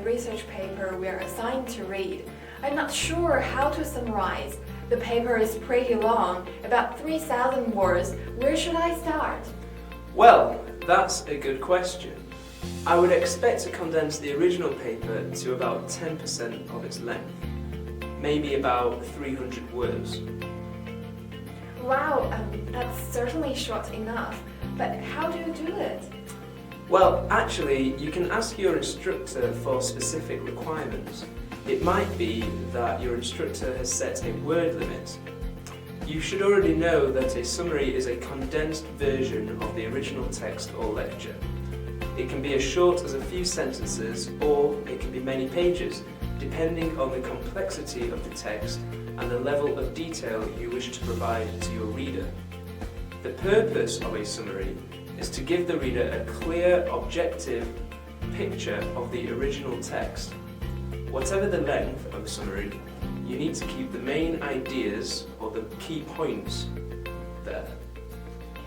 research paper we're assigned to read. I'm not sure how to summarize. The paper is pretty long, about 3,000 words. Where should I start? Well, that's a good question. I would expect to condense the original paper to about 10% of its length, maybe about 300 words. Wow, that's certainly short enough. But how do you do it? Well, actually, you can ask your instructor for specific requirements. It might be that your instructor has set a word limit. You should already know that a summary is a condensed version of the original text or lecture. It can be as short as a few sentences, or it can be many pages, depending on the complexity of the text and the level of detail you wish to provide to your reader. The purpose of a summary is to give the reader a clear, objective picture of the original text. Whatever the length of a summary, you need to keep the main ideas or the key points there.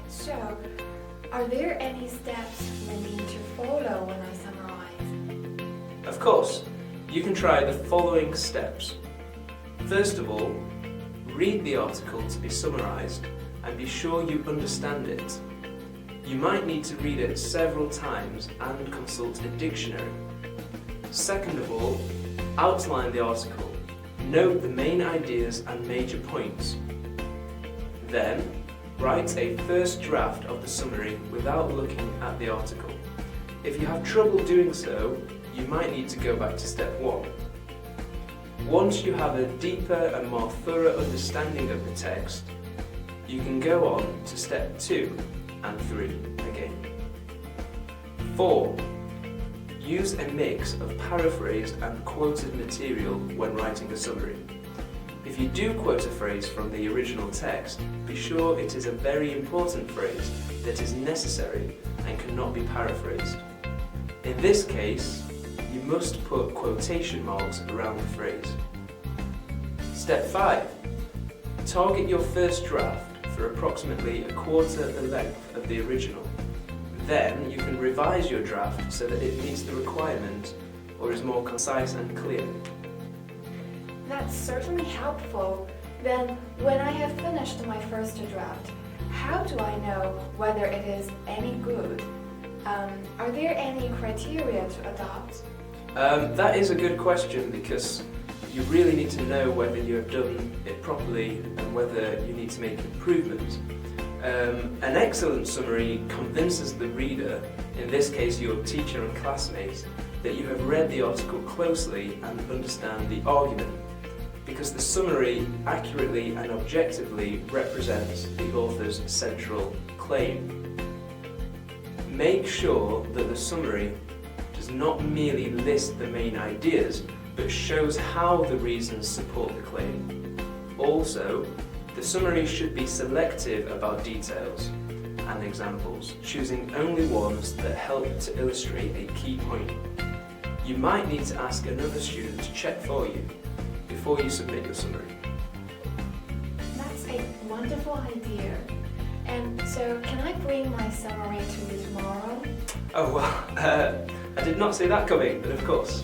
So, are there any steps I need to follow when I summarize? Of course, you can try the following steps. First of all, read the article to be summarized and be sure you understand it. You might need to read it several times and consult a dictionary. Second of all, outline the article. Note the main ideas and major points. Then, write a first draft of the summary without looking at the article. If you have trouble doing so, you might need to go back to step 1. Once you have a deeper and more thorough understanding of the text, you can go on to step 2 and 3 again. 4. Use a mix of paraphrased and quoted material when writing a summary. If you do quote a phrase from the original text, be sure it is a very important phrase that is necessary and cannot be paraphrased. In this case, you must put quotation marks around the phrase. Step 5. Target your first draft for approximately a quarter the length of the original. Then you can revise your draft so that it meets the requirement or is more concise and clear. That's certainly helpful. Then, when I have finished my first draft, how do I know whether it is any good? Are there any criteria to adopt? That is a good question, because you really need to know whether you have done it properly and whether you need to make improvements. An excellent summary convinces the reader, in this case your teacher and classmates, that you have read the article closely and understand the argument, because the summary accurately and objectively represents the author's central claim. Make sure that the summary does not merely list the main ideas, but shows how the reasons support the claim. Also, the summary should be selective about details and examples, choosing only ones that help to illustrate a key point. You might need to ask another student to check for you before you submit your summary. That's a wonderful idea. And so, can I bring my summary to you tomorrow? Oh well, I did not see that coming, but of course.